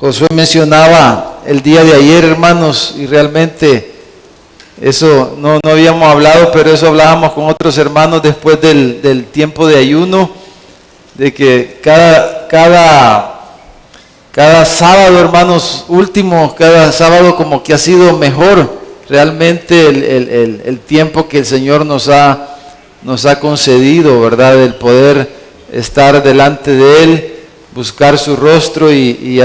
Josué mencionaba el día de ayer, hermanos, y realmente eso no habíamos hablado, pero eso hablábamos con otros hermanos después del tiempo de ayuno, de que cada sábado, hermanos, cada sábado como que ha sido mejor realmente el tiempo que el Señor nos ha concedido, ¿verdad? El poder estar delante de Él, buscar su rostro y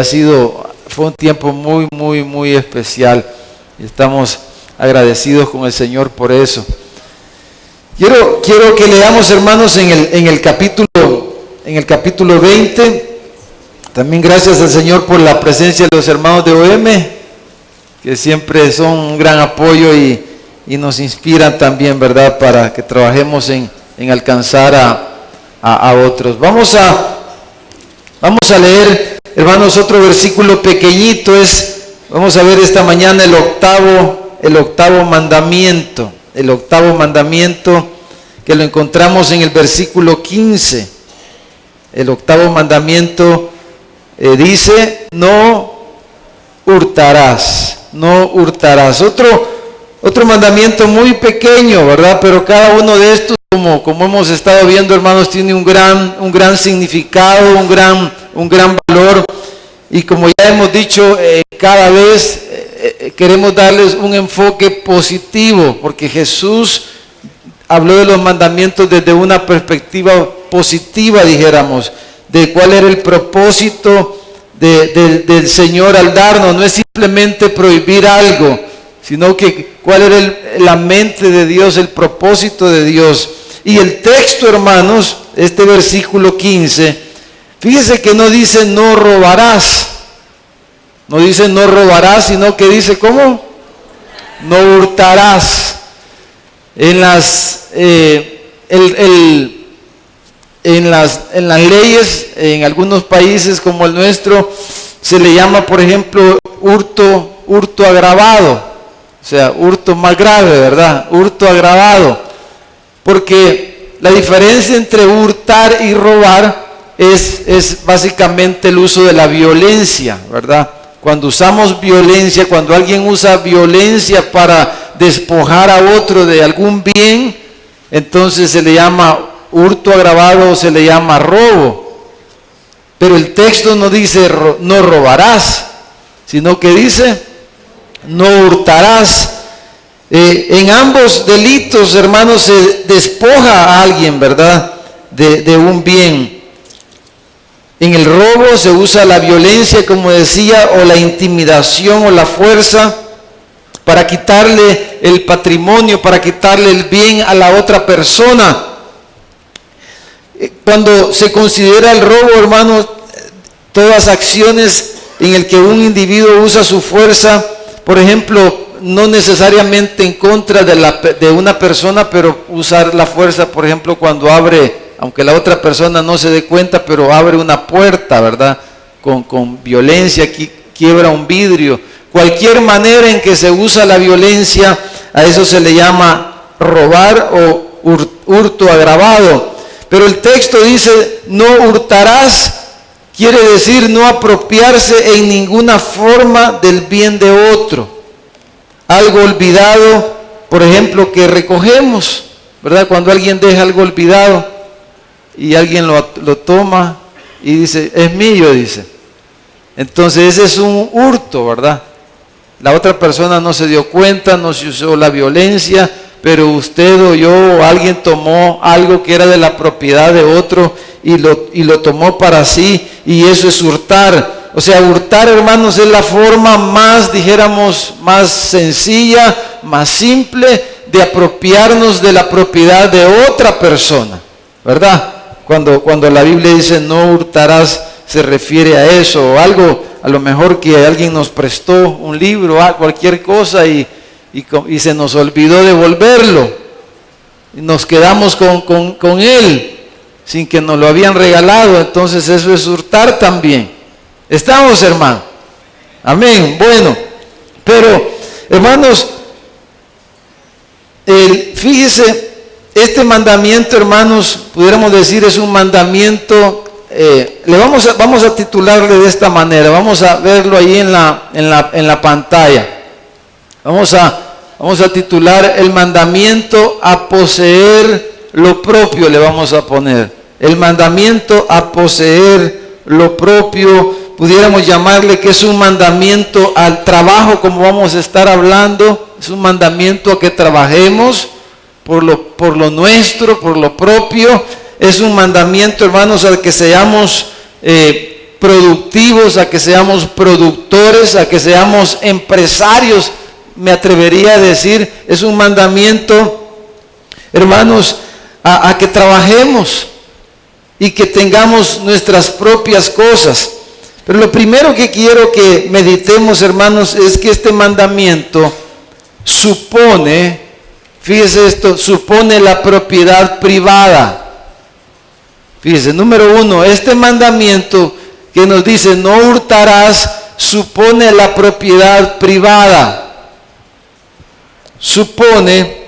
fue un tiempo muy, muy, muy especial. Y estamos agradecidos con el Señor por eso. Quiero que leamos, hermanos, en el capítulo 20. También gracias al Señor por la presencia de los hermanos de OM, que siempre son un gran apoyo y nos inspiran también, ¿verdad?, para que trabajemos en alcanzar a otros. Vamos a leer, hermanos, otro versículo pequeñito. Vamos a ver esta mañana el octavo mandamiento. El octavo mandamiento que lo encontramos en el versículo 15. El octavo mandamiento dice: no hurtarás, no hurtarás. Otro mandamiento muy pequeño, ¿verdad? Pero cada uno de estos, como hemos estado viendo, hermanos, tiene un gran significado, un gran valor. Y como ya hemos dicho, cada vez queremos darles un enfoque positivo, porque Jesús habló de los mandamientos desde una perspectiva positiva, dijéramos, de cuál era el propósito del Señor al darnos. No es simplemente prohibir algo, sino que cuál era la mente de Dios, el propósito de Dios. Y el texto, hermanos, este versículo 15, fíjese que no dice no robarás. No dice no robarás, sino que dice ¿cómo? No hurtarás. En las leyes, en algunos países como el nuestro, se le llama, por ejemplo, hurto agravado. O sea, hurto más grave, ¿verdad? Hurto agravado. Porque la diferencia entre hurtar y robar es básicamente el uso de la violencia, ¿verdad? Cuando usamos violencia, cuando alguien usa violencia para despojar a otro de algún bien, entonces se le llama hurto agravado o se le llama robo. Pero el texto no dice no robarás, sino que dice no hurtarás. En ambos delitos, hermanos, se despoja a alguien, ¿verdad?, de un bien. En el robo se usa la violencia, como decía, o la intimidación o la fuerza para quitarle el patrimonio, para quitarle el bien a la otra persona. Cuando se considera el robo, hermanos, todas acciones en el que un individuo usa su fuerza, por ejemplo, no necesariamente en contra de una persona, pero usar la fuerza, por ejemplo, cuando abre, aunque la otra persona no se dé cuenta, pero abre una puerta, ¿verdad?, con violencia, quiebra un vidrio. Cualquier manera en que se usa la violencia, a eso se le llama robar o hurto agravado. Pero el texto dice no hurtarás, quiere decir no apropiarse en ninguna forma del bien de otro. Algo olvidado, por ejemplo, que recogemos, ¿verdad? Cuando alguien deja algo olvidado y alguien lo toma y dice, es mío, dice. Entonces ese es un hurto, ¿verdad? La otra persona no se dio cuenta, no se usó la violencia, pero usted o yo o alguien tomó algo que era de la propiedad de otro y lo tomó para sí, y eso es hurtar. O sea, hurtar, hermanos, es la forma más, dijéramos, más sencilla, más simple de apropiarnos de la propiedad de otra persona, ¿verdad? Cuando la Biblia dice no hurtarás, se refiere a eso, o algo, a lo mejor que alguien nos prestó un libro, cualquier cosa, y se nos olvidó devolverlo, y nos quedamos con él, sin que nos lo habían regalado. Entonces eso es hurtar también. ¿Estamos, hermano? Amén. Bueno, pero, hermanos, fíjese, este mandamiento, hermanos, pudiéramos decir, es un mandamiento vamos a titularle de esta manera, vamos a verlo ahí en la pantalla. Vamos a titular el mandamiento a poseer lo propio, le vamos a poner. El mandamiento a poseer lo propio, pudiéramos llamarle que es un mandamiento al trabajo, como vamos a estar hablando. Es un mandamiento a que trabajemos por lo nuestro, por lo propio. Es un mandamiento, hermanos, a que seamos productivos, a que seamos productores, a que seamos empresarios, me atrevería a decir. Es un mandamiento, hermanos, a que trabajemos y que tengamos nuestras propias cosas. Pero lo primero que quiero que meditemos, hermanos, es que este mandamiento supone, fíjese esto, supone la propiedad privada. Fíjese, número uno, este mandamiento que nos dice no hurtarás, supone la propiedad privada. Supone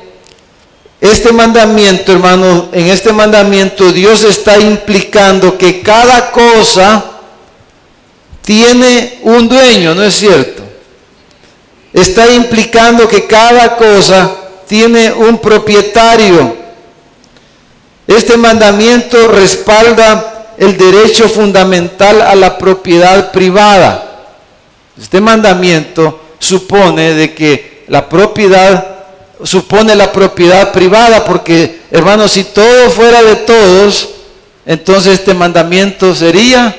este mandamiento, hermano, en este mandamiento Dios está implicando que cada cosa tiene un dueño, ¿no es cierto? Está implicando que cada cosa tiene un propietario. Este mandamiento respalda el derecho fundamental a la propiedad privada. Este mandamiento supone de que la propiedad supone la propiedad privada, porque, hermanos, si todo fuera de todos, entonces este mandamiento sería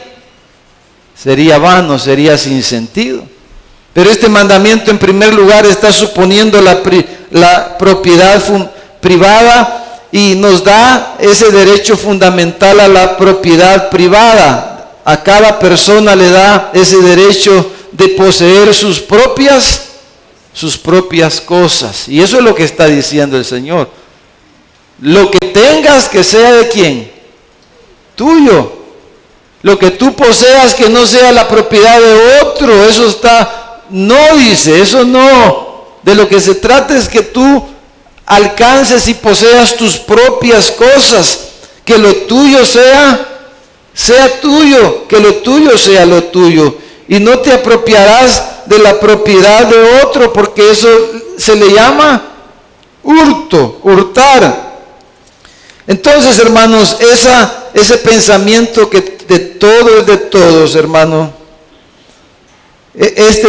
vano, sería sin sentido. Pero este mandamiento en primer lugar está suponiendo la propiedad privada y nos da ese derecho fundamental a la propiedad privada. A cada persona le da ese derecho de poseer sus propias cosas. Y eso es lo que está diciendo el Señor. Lo que tengas, que sea de quién, tuyo. Lo que tú poseas, que no sea la propiedad de otro. Eso no dice, eso no. De lo que se trata es que tú alcances y poseas tus propias cosas. Que lo tuyo sea tuyo, que lo tuyo sea lo tuyo. Y no te apropiarás de la propiedad de otro, porque eso se le llama hurtar. Entonces, hermanos, ese pensamiento que de todo es de todos, hermano, ese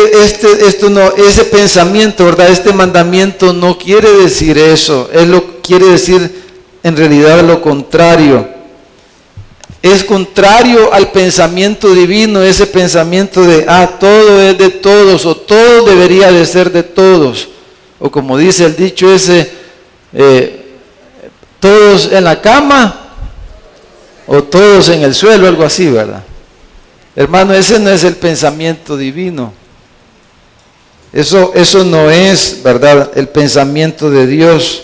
pensamiento, ¿verdad? Este mandamiento no quiere decir eso. Quiere decir en realidad lo contrario. Es contrario al pensamiento divino, ese pensamiento de, todo es de todos, o todo debería de ser de todos. O como dice el dicho ese, todos en la cama, o todos en el suelo, algo así, ¿verdad? Hermano, ese no es el pensamiento divino. Eso no es, ¿verdad?, el pensamiento de Dios.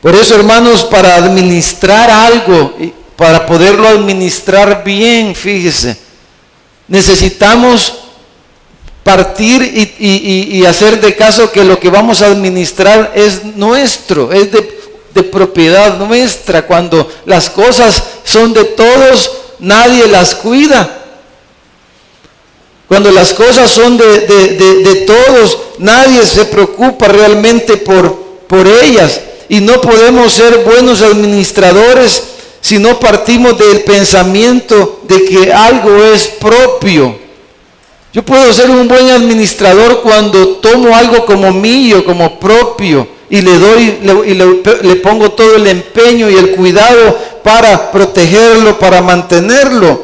Por eso, hermanos, para administrar algo, para poderlo administrar bien, fíjese, necesitamos partir y hacer de caso que lo que vamos a administrar es nuestro, es de propiedad nuestra. Cuando las cosas son de todos, nadie las cuida. Cuando las cosas son de todos, nadie se preocupa realmente por ellas. Y no podemos ser buenos administradores si no partimos del pensamiento de que algo es propio. Yo puedo ser un buen administrador cuando tomo algo como mío, como propio, y le pongo todo el empeño y el cuidado para protegerlo, para mantenerlo.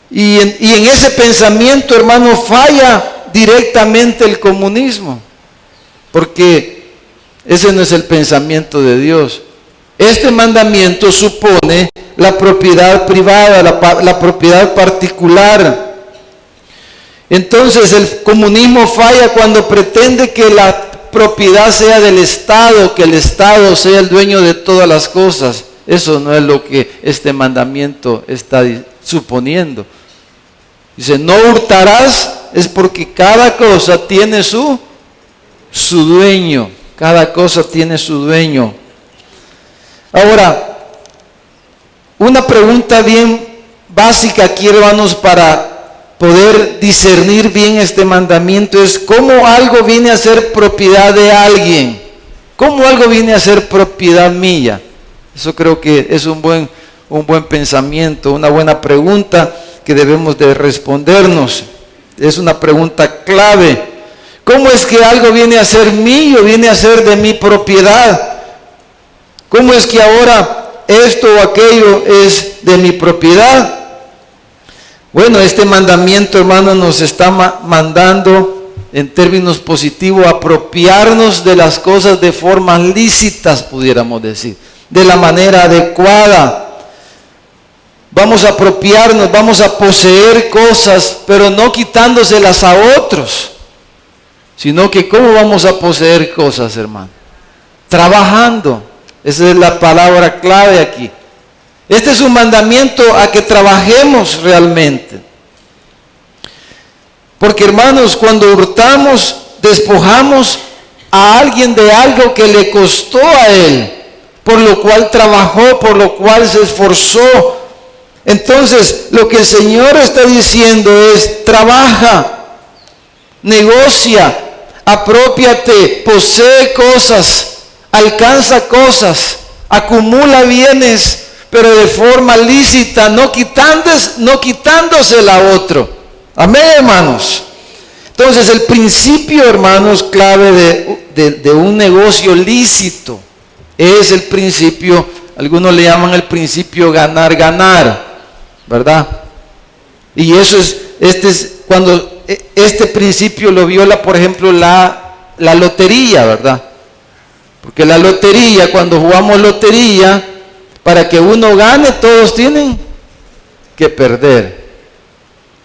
Y en ese pensamiento, hermano, falla directamente el comunismo, porque ese no es el pensamiento de Dios. Este mandamiento supone la propiedad privada, la propiedad particular. Entonces el comunismo falla cuando pretende que la propiedad sea del Estado, que el Estado sea el dueño de todas las cosas. Eso no es lo que este mandamiento está suponiendo. Dice, no hurtarás, es porque cada cosa tiene su dueño. Cada cosa tiene su dueño. Ahora, una pregunta bien básica aquí, hermanos, para poder discernir bien este mandamiento es: ¿cómo algo viene a ser propiedad de alguien? ¿Cómo algo viene a ser propiedad mía? Eso creo que es un buen pensamiento, una buena pregunta que debemos de respondernos. Es una pregunta clave. ¿Cómo es que algo viene a ser mío, viene a ser de mi propiedad? ¿Cómo es que ahora esto o aquello es de mi propiedad? Bueno, este mandamiento, hermano, nos está mandando en términos positivos apropiarnos de las cosas de formas lícitas, pudiéramos decir, de la manera adecuada. Vamos a apropiarnos, vamos a poseer cosas, pero no quitándoselas a otros, sino que ¿cómo vamos a poseer cosas, hermano? Trabajando. Esa es la palabra clave aquí. Este es un mandamiento a que trabajemos realmente. Porque, hermanos, cuando hurtamos, despojamos a alguien de algo que le costó a él, por lo cual trabajó, por lo cual se esforzó. Entonces, lo que el Señor está diciendo es: trabaja, negocia, aprópiate, posee cosas, alcanza cosas, acumula bienes, pero de forma lícita, no quitándosela a otro. Amén, hermanos. Entonces, el principio, hermanos, clave de un negocio lícito es el principio, algunos le llaman el principio ganar, ¿verdad? Y eso es, cuando este principio lo viola, por ejemplo, la lotería, ¿verdad? Porque la lotería, cuando jugamos lotería, para que uno gane, todos tienen que perder.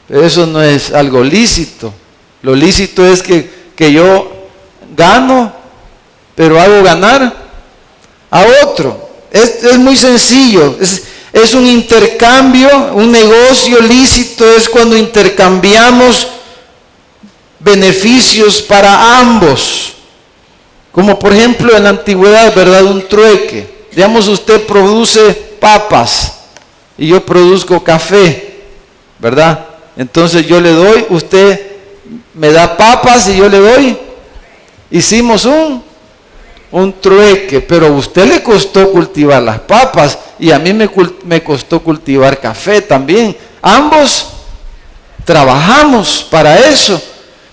Pero eso no es algo lícito. Lo lícito es que yo gano, pero hago ganar a otro. Es muy sencillo. Es un intercambio, un negocio lícito es cuando intercambiamos beneficios para ambos. Como por ejemplo en la antigüedad, ¿verdad? Un trueque. Digamos, usted produce papas y yo produzco café, ¿verdad? Entonces yo le doy, usted me da papas y yo le doy. Hicimos un trueque, pero a usted le costó cultivar las papas y a mí me costó cultivar café también. Ambos trabajamos para eso,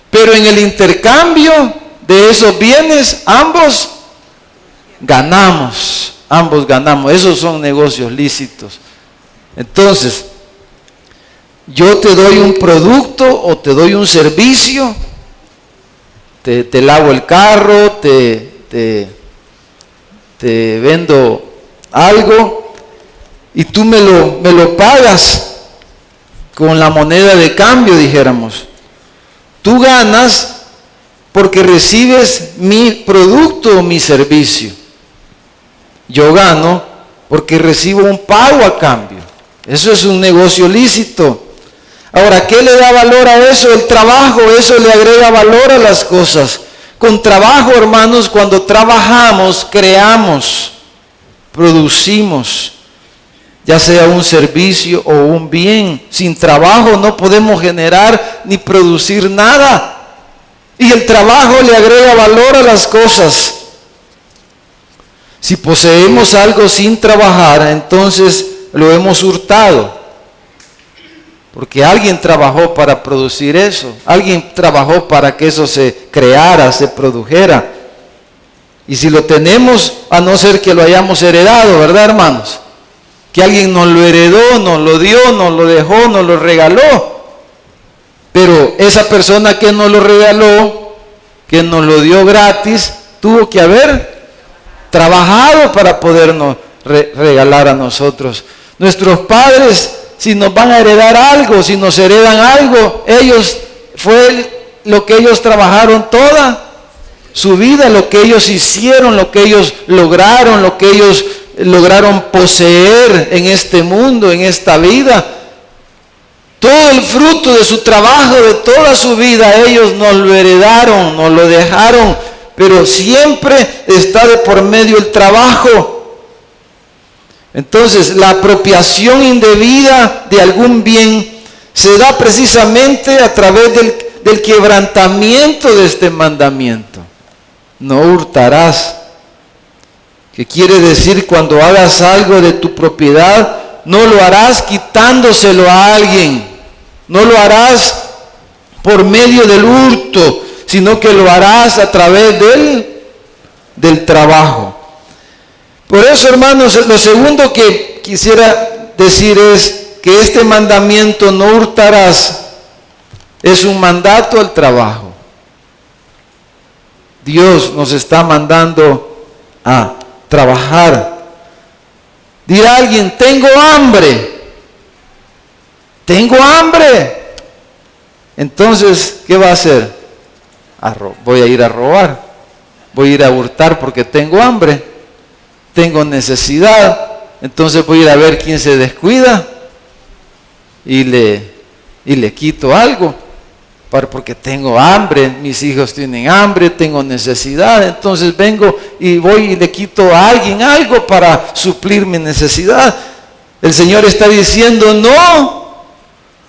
pero en el intercambio de esos bienes, ambos ganamos. Esos son negocios lícitos. Entonces, yo te doy un producto o te doy un servicio, te lavo el carro, te vendo algo y tú me lo pagas con la moneda de cambio, dijéramos. Tú ganas porque recibes mi producto o mi servicio. Yo gano porque recibo un pago a cambio. Eso es un negocio lícito. Ahora, ¿qué le da valor a eso? El trabajo, eso le agrega valor a las cosas. Con trabajo, hermanos, cuando trabajamos, creamos, producimos, ya sea un servicio o un bien. Sin trabajo no podemos generar ni producir nada. Y el trabajo le agrega valor a las cosas. Si poseemos algo sin trabajar, entonces lo hemos hurtado. Porque alguien trabajó para producir eso. Alguien trabajó para que eso se creara, se produjera. Y si lo tenemos, a no ser que lo hayamos heredado, ¿verdad, hermanos? Que alguien nos lo heredó, nos lo dio, nos lo dejó, nos lo regaló. Pero esa persona que nos lo regaló, que nos lo dio gratis, tuvo que haber trabajado para podernos regalar a nosotros. Nuestros padres, si nos van a heredar algo, si nos heredan algo, fue lo que ellos trabajaron toda su vida, lo que ellos hicieron, lo que ellos lograron, lo que ellos lograron poseer en este mundo, en esta vida. Todo el fruto de su trabajo, de toda su vida, ellos nos lo heredaron, nos lo dejaron, pero siempre está de por medio el trabajo. Entonces, la apropiación indebida de algún bien se da precisamente a través del quebrantamiento de este mandamiento. No hurtarás. ¿Qué quiere decir? Cuando hagas algo de tu propiedad, no lo harás quitándoselo a alguien. No lo harás por medio del hurto, sino que lo harás a través del trabajo. Por eso, hermanos, lo segundo que quisiera decir es que este mandamiento, no hurtarás, es un mandato al trabajo. Dios nos está mandando a trabajar. Dirá alguien, tengo hambre. Tengo hambre. Entonces, ¿qué va a hacer? Voy a ir a robar. Voy a ir a hurtar porque tengo hambre. Tengo necesidad. Entonces voy a ir a ver quién se descuida y le quito algo. Porque tengo hambre, mis hijos tienen hambre, tengo necesidad, entonces vengo y voy y le quito a alguien algo para suplir mi necesidad. El Señor está diciendo, no,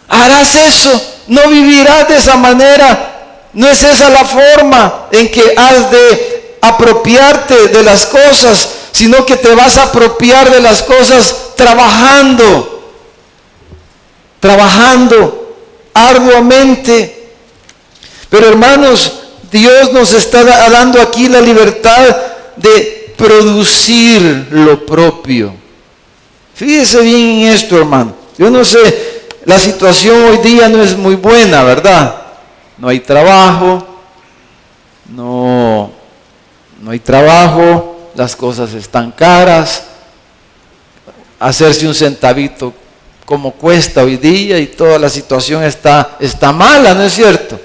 harás eso, no vivirás de esa manera, no es esa la forma en que has de apropiarte de las cosas, sino que te vas a apropiar de las cosas trabajando arduamente. Pero hermanos, Dios nos está dando aquí la libertad de producir lo propio. Fíjese bien en esto, hermano. Yo no sé, la situación hoy día no es muy buena, ¿verdad? No hay trabajo, no hay trabajo, las cosas están caras, hacerse un centavito como cuesta hoy día y toda la situación está mala, ¿no es cierto?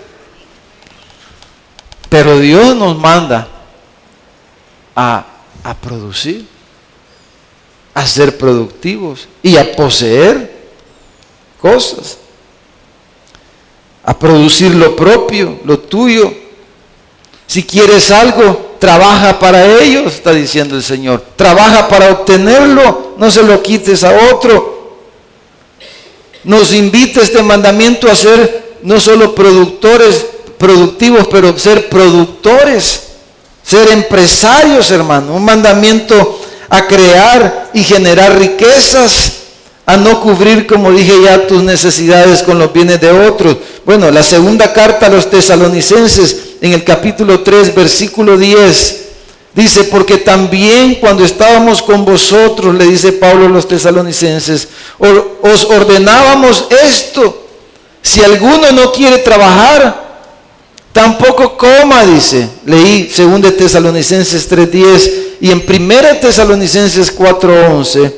Pero Dios nos manda a producir, a ser productivos y a poseer cosas, a producir lo propio, lo tuyo. Si quieres algo, trabaja para ello, está diciendo el Señor. Trabaja para obtenerlo, no se lo quites a otro. Nos invita este mandamiento a ser no solo productivos, pero ser productores, ser empresarios, hermano. Un mandamiento a crear y generar riquezas, a no cubrir, como dije ya, tus necesidades con los bienes de otros. Bueno, la segunda carta a los tesalonicenses, en el capítulo 3, versículo 10, dice, porque también cuando estábamos con vosotros, le dice Pablo a los tesalonicenses, os ordenábamos esto: si alguno no quiere trabajar, tampoco coma, dice. Leí 2 Tesalonicenses 3:10 y en 1 Tesalonicenses 4:11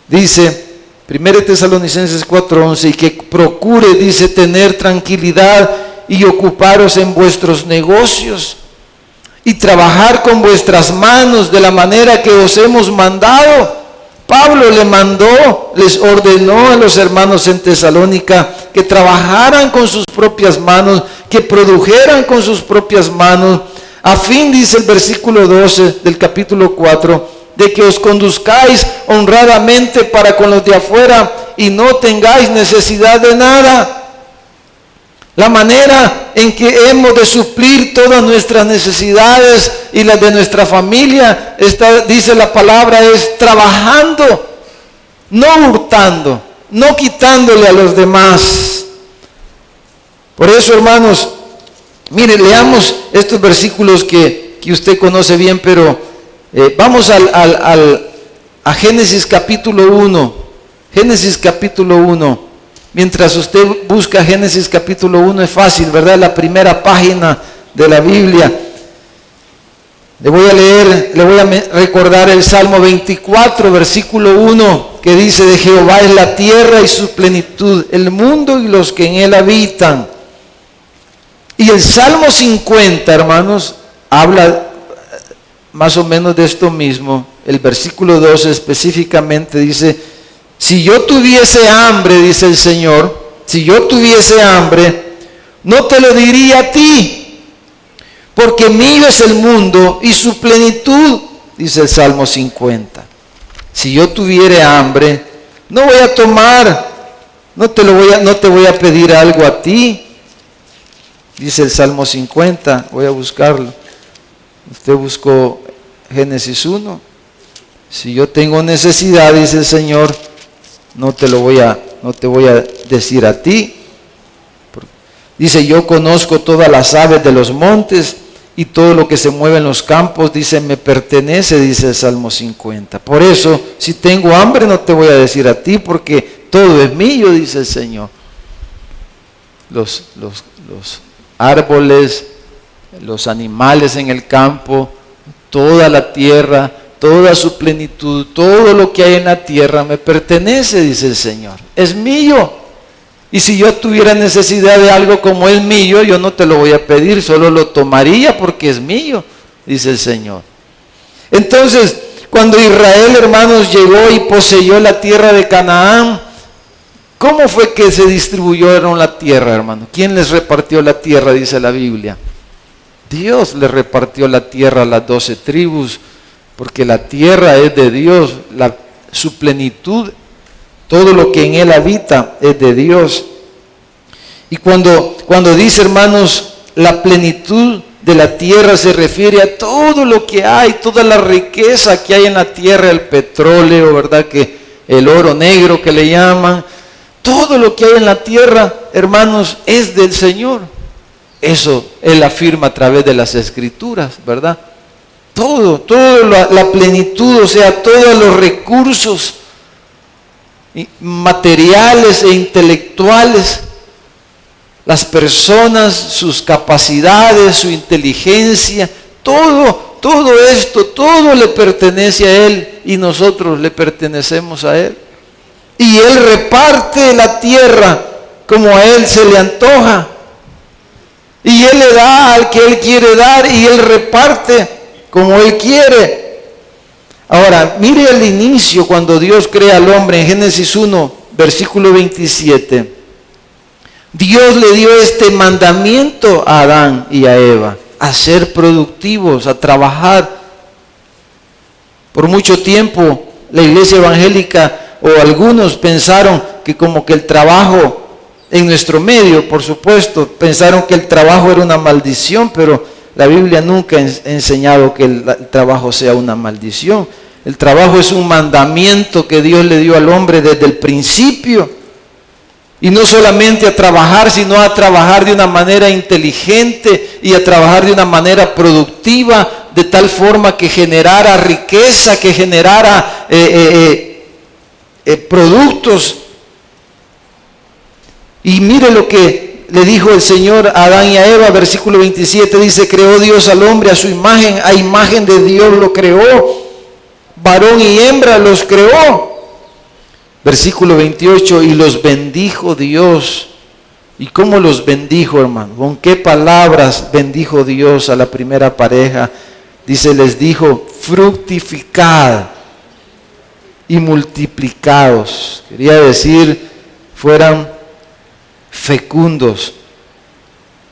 dice, 1 Tesalonicenses 4:11, y que procure, dice, tener tranquilidad y ocuparos en vuestros negocios y trabajar con vuestras manos de la manera que os hemos mandado. Pablo les ordenó a los hermanos en Tesalónica que trabajaran con sus propias manos, que produjeran con sus propias manos, a fin, dice el versículo 12 del capítulo 4, de que os conduzcáis honradamente para con los de afuera y no tengáis necesidad de nada. La manera en que hemos de suplir todas nuestras necesidades y las de nuestra familia, dice la palabra, es trabajando, no hurtando, no quitándole a los demás. Por eso, hermanos, mire, leamos estos versículos que usted conoce bien, pero vamos a Génesis capítulo 1. Génesis capítulo 1. Mientras usted busca Génesis capítulo 1, es fácil, ¿verdad? La primera página de la Biblia. Le voy a recordar el Salmo 24, versículo 1, que dice, de Jehová es la tierra y su plenitud, el mundo y los que en él habitan. Y el Salmo 50, hermanos, habla más o menos de esto mismo. El versículo 12 específicamente dice, si yo tuviese hambre, dice el Señor, si yo tuviese hambre, no te lo diría a ti, porque mío es el mundo y su plenitud, dice el Salmo 50. Si yo tuviera hambre, no voy a tomar, no te voy a pedir algo a ti. Dice el Salmo 50, voy a buscarlo. Usted buscó Génesis 1. Si yo tengo necesidad, dice el Señor, no te voy a decir a ti. Dice, yo conozco todas las aves de los montes y todo lo que se mueve en los campos, dice, me pertenece, dice el Salmo 50. Por eso, si tengo hambre, no te voy a decir a ti, porque todo es mío, dice el Señor. Los árboles, los animales en el campo, toda la tierra, toda su plenitud, todo lo que hay en la tierra me pertenece, dice el Señor. Es mío. Y si yo tuviera necesidad de algo como es mío, yo no te lo voy a pedir, solo lo tomaría porque es mío, dice el Señor. Entonces, cuando Israel, hermanos, llegó y poseyó la tierra de Canaán, ¿cómo fue que se distribuyeron la tierra, hermano? ¿Quién les repartió la tierra, dice la Biblia? Dios les repartió la tierra a las 12 tribus, porque la tierra es de Dios, su plenitud, todo lo que en él habita es de Dios. Y cuando dice, hermanos, la plenitud de la tierra se refiere a todo lo que hay, toda la riqueza que hay en la tierra, el petróleo, ¿verdad? Que el oro negro que le llaman, todo lo que hay en la tierra, hermanos, es del Señor. Eso Él afirma a través de las Escrituras, ¿verdad? Todo la plenitud, o sea, todos los recursos materiales e intelectuales, las personas, sus capacidades, su inteligencia, todo esto, todo le pertenece a Él y nosotros le pertenecemos a Él. Y Él reparte la tierra como a Él se le antoja. Y Él le da al que Él quiere dar y Él reparte como Él quiere. Ahora, mire el inicio cuando Dios crea al hombre en Génesis 1, versículo 27. Dios le dio este mandamiento a Adán y a Eva, a ser productivos, a trabajar. Por mucho tiempo la iglesia evangélica o algunos pensaron que como que el trabajo en nuestro medio, por supuesto, pensaron que el trabajo era una maldición, pero la Biblia nunca ha enseñado que el trabajo sea una maldición. El trabajo es un mandamiento que Dios le dio al hombre desde el principio. Y no solamente a trabajar, sino a trabajar de una manera inteligente y a trabajar de una manera productiva, de tal forma que generara riqueza, que generara productos. Y mire lo que le dijo el Señor a Adán y a Eva, versículo 27, dice, creó Dios al hombre a su imagen, a imagen de Dios lo creó, varón y hembra los creó. Versículo 28, y los bendijo Dios. ¿Y cómo los bendijo, hermano? ¿Con qué palabras bendijo Dios a la primera pareja? Dice, les dijo, fructificad y multiplicados. Quería decir, fueran fecundos,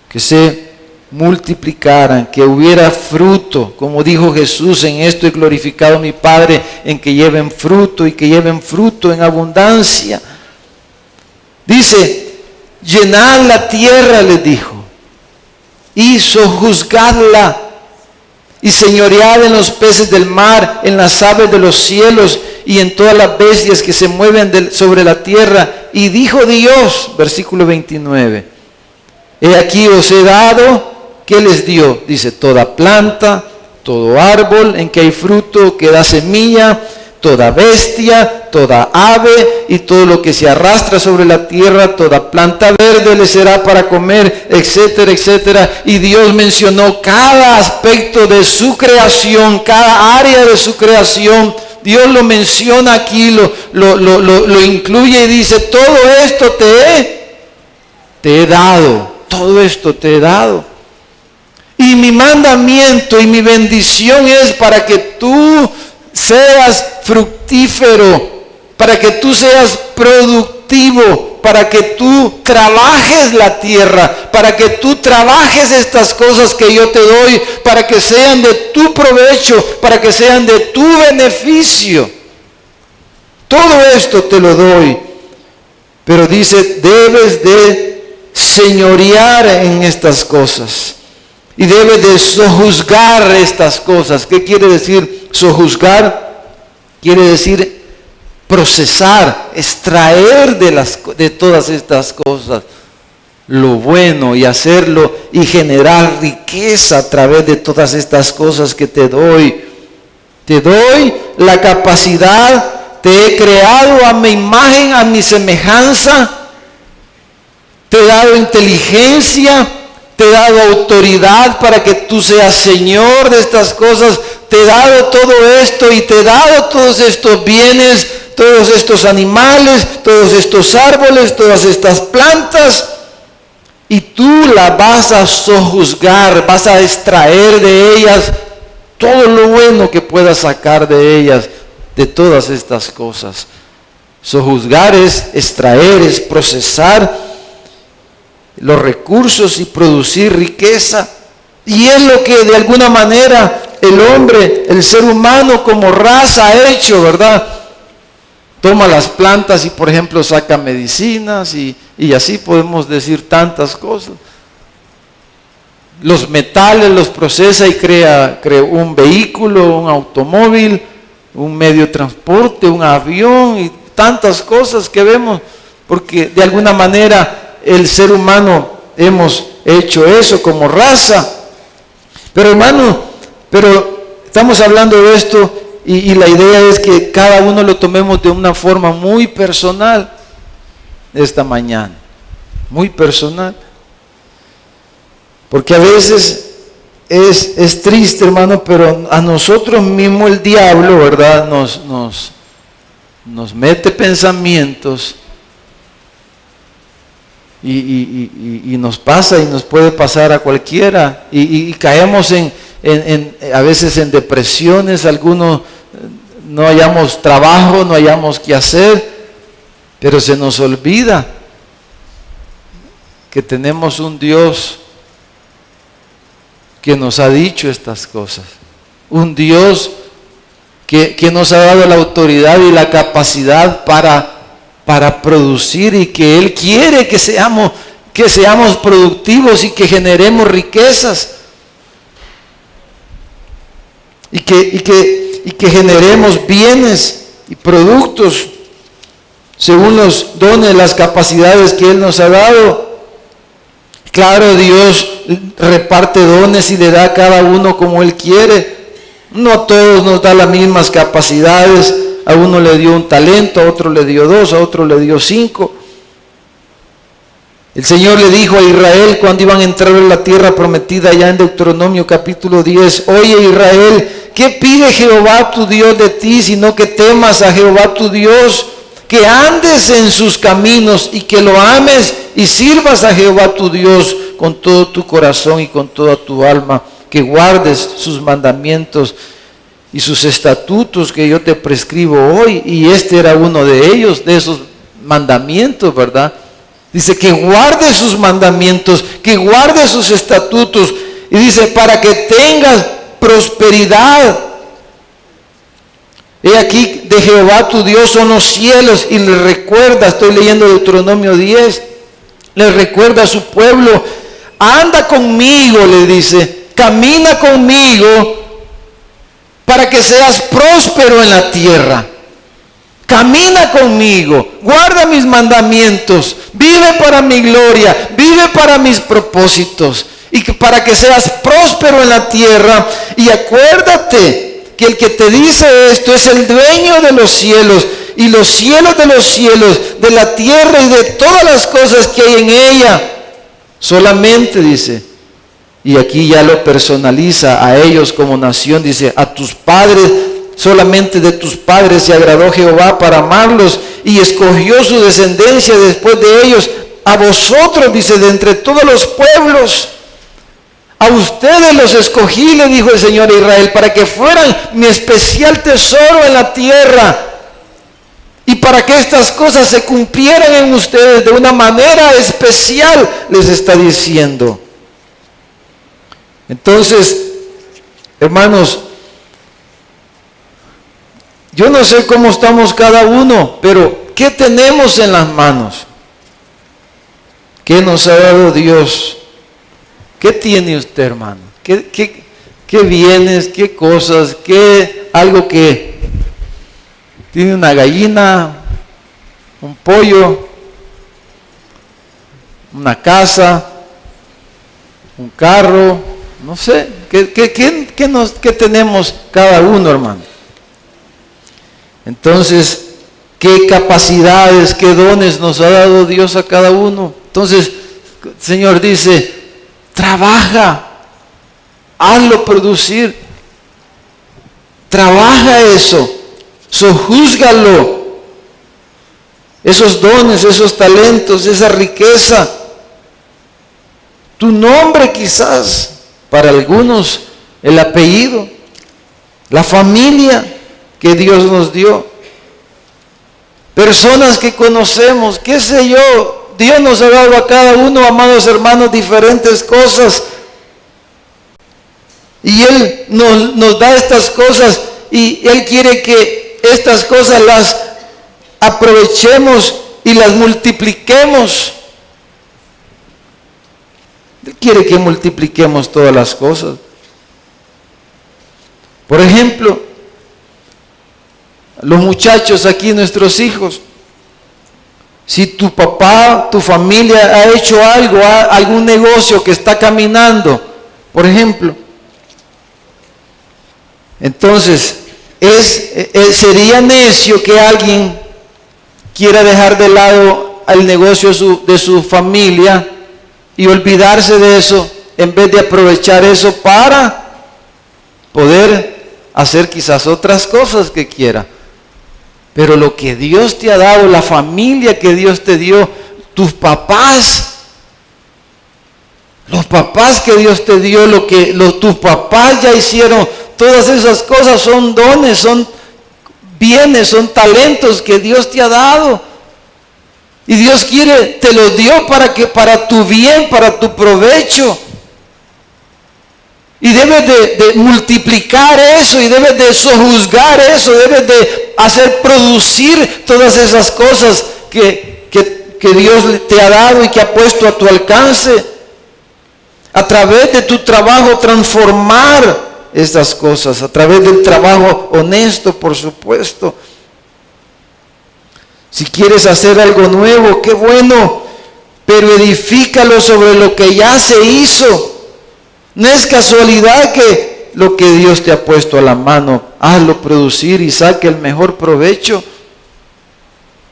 que se multiplicaran, que hubiera fruto, como dijo Jesús, en esto he glorificado a mi Padre, en que lleven fruto y que lleven fruto en abundancia. Dice, llenad la tierra, les dijo, y sojuzgadla, y señoread en los peces del mar, en las aves de los cielos, y en todas las bestias que se mueven sobre la tierra. Y dijo Dios, versículo 29, he aquí os he dado, ¿qué les dio? Dice, toda planta, todo árbol en que hay fruto, que da semilla, toda bestia, toda ave y todo lo que se arrastra sobre la tierra, toda planta verde le será para comer, etcétera, etcétera. Y Dios mencionó cada aspecto de su creación, cada área de su creación. Dios lo menciona aquí, lo incluye y dice, todo esto te he dado, todo esto te he dado. Y mi mandamiento y mi bendición es para que tú seas fructífero, para que tú seas productivo, para que tú trabajes la tierra, para que tú trabajes estas cosas que yo te doy, para que sean de tu provecho, para que sean de tu beneficio. Todo esto te lo doy. Pero dice, debes de señorear en estas cosas. Y debes de sojuzgar estas cosas. ¿Qué quiere decir sojuzgar? Quiere decir procesar, extraer de todas estas cosas lo bueno y hacerlo y generar riqueza a través de todas estas cosas que te doy. Te doy la capacidad, te he creado a mi imagen, a mi semejanza, te he dado inteligencia, te he dado autoridad para que tú seas Señor de estas cosas, te he dado todo esto y te he dado todos estos bienes, todos estos animales, todos estos árboles, todas estas plantas. Y tú la vas a sojuzgar, vas a extraer de ellas todo lo bueno que puedas sacar de ellas, de todas estas cosas. Sojuzgar es extraer, es procesar los recursos y producir riqueza. Y es lo que de alguna manera el hombre, el ser humano como raza ha hecho, ¿verdad? Toma las plantas y, por ejemplo, saca medicinas y así podemos decir tantas cosas. Los metales los procesa y crea un vehículo, un automóvil, un medio de transporte, un avión y tantas cosas que vemos, porque de alguna manera el ser humano hemos hecho eso como raza. Pero hermano, estamos hablando de esto y la idea es que cada uno lo tomemos de una forma muy personal esta mañana, muy personal. Porque a veces es triste, hermano, pero a nosotros mismos el diablo, ¿verdad? Nos mete pensamientos y nos pasa y nos puede pasar a cualquiera y caemos a veces en depresiones, algunos no hallamos trabajo, no hallamos qué hacer, pero se nos olvida que tenemos un Dios que nos ha dicho estas cosas, un Dios que nos ha dado la autoridad y la capacidad para producir y que Él quiere que seamos productivos y que generemos riquezas y que generemos bienes y productos según los dones, las capacidades que Él nos ha dado. Claro, Dios reparte dones y le da a cada uno como Él quiere. No a todos nos da las mismas capacidades. A uno le dio un talento, a otro le dio 2, a otro le dio 5. El Señor le dijo a Israel cuando iban a entrar en la tierra prometida, allá en Deuteronomio capítulo 10, oye Israel, ¿qué pide Jehová tu Dios de ti, sino que temas a Jehová tu Dios, que andes en sus caminos y que lo ames y sirvas a Jehová tu Dios con todo tu corazón y con toda tu alma, que guardes sus mandamientos y sus estatutos que yo te prescribo hoy? Y este era uno de ellos, de esos mandamientos, ¿verdad? Dice que guarde sus mandamientos, que guarde sus estatutos. Y dice, para que tengas prosperidad. He aquí de Jehová tu Dios son los cielos. Y le recuerda, estoy leyendo Deuteronomio 10, le recuerda a su pueblo, anda conmigo, le dice, camina conmigo para que seas próspero en la tierra. Camina conmigo, guarda mis mandamientos, vive para mi gloria, vive para mis propósitos, y para que seas próspero en la tierra. Y acuérdate que el que te dice esto es el dueño de los cielos, y los cielos, de la tierra y de todas las cosas que hay en ella. Solamente dice, y aquí ya lo personaliza a ellos como nación, dice, a tus padres, solamente de tus padres se agradó Jehová para amarlos y escogió su descendencia después de ellos. A vosotros, dice, de entre todos los pueblos, a ustedes los escogí, le dijo el Señor a Israel, para que fueran mi especial tesoro en la tierra y para que estas cosas se cumplieran en ustedes de una manera especial, les está diciendo. Entonces, hermanos, Yo no sé cómo estamos cada uno, pero ¿qué tenemos en las manos? ¿Qué nos ha dado Dios? ¿Qué tiene usted, hermano? ¿Qué bienes, qué cosas, algo que tiene una gallina, un pollo, una casa, un carro, no sé, ¿qué tenemos cada uno, hermano? Entonces, ¿qué capacidades, qué dones nos ha dado Dios a cada uno? Entonces, el Señor dice, trabaja, hazlo producir, trabaja eso, sojúzgalo, esos dones, esos talentos, esa riqueza. Tu nombre quizás, para algunos, el apellido, la familia que Dios nos dio, personas que conocemos, qué sé yo, Dios nos ha dado a cada uno, amados hermanos, diferentes cosas. Y Él nos da estas cosas y Él quiere que estas cosas las aprovechemos y las multipliquemos. Él quiere que multipliquemos todas las cosas. Por ejemplo, los muchachos aquí, nuestros hijos, si tu papá, tu familia ha hecho algo, algún negocio que está caminando, por ejemplo, entonces sería necio que alguien quiera dejar de lado el negocio de su familia y olvidarse de eso en vez de aprovechar eso para poder hacer quizás otras cosas que quiera. Pero lo que Dios te ha dado, la familia que Dios te dio, tus papás, los papás que Dios te dio, tus papás ya hicieron, todas esas cosas son dones, son bienes, son talentos que Dios te ha dado. Y Dios te los dio para tu bien, para tu provecho. Y debes de multiplicar eso, y debes de sojuzgar eso, debes de hacer producir todas esas cosas que Dios te ha dado y que ha puesto a tu alcance. A través de tu trabajo transformar estas cosas, a través del trabajo honesto, por supuesto. Si quieres hacer algo nuevo, qué bueno, pero edifícalo sobre lo que ya se hizo. No es casualidad que lo que Dios te ha puesto a la mano, hazlo producir y saque el mejor provecho.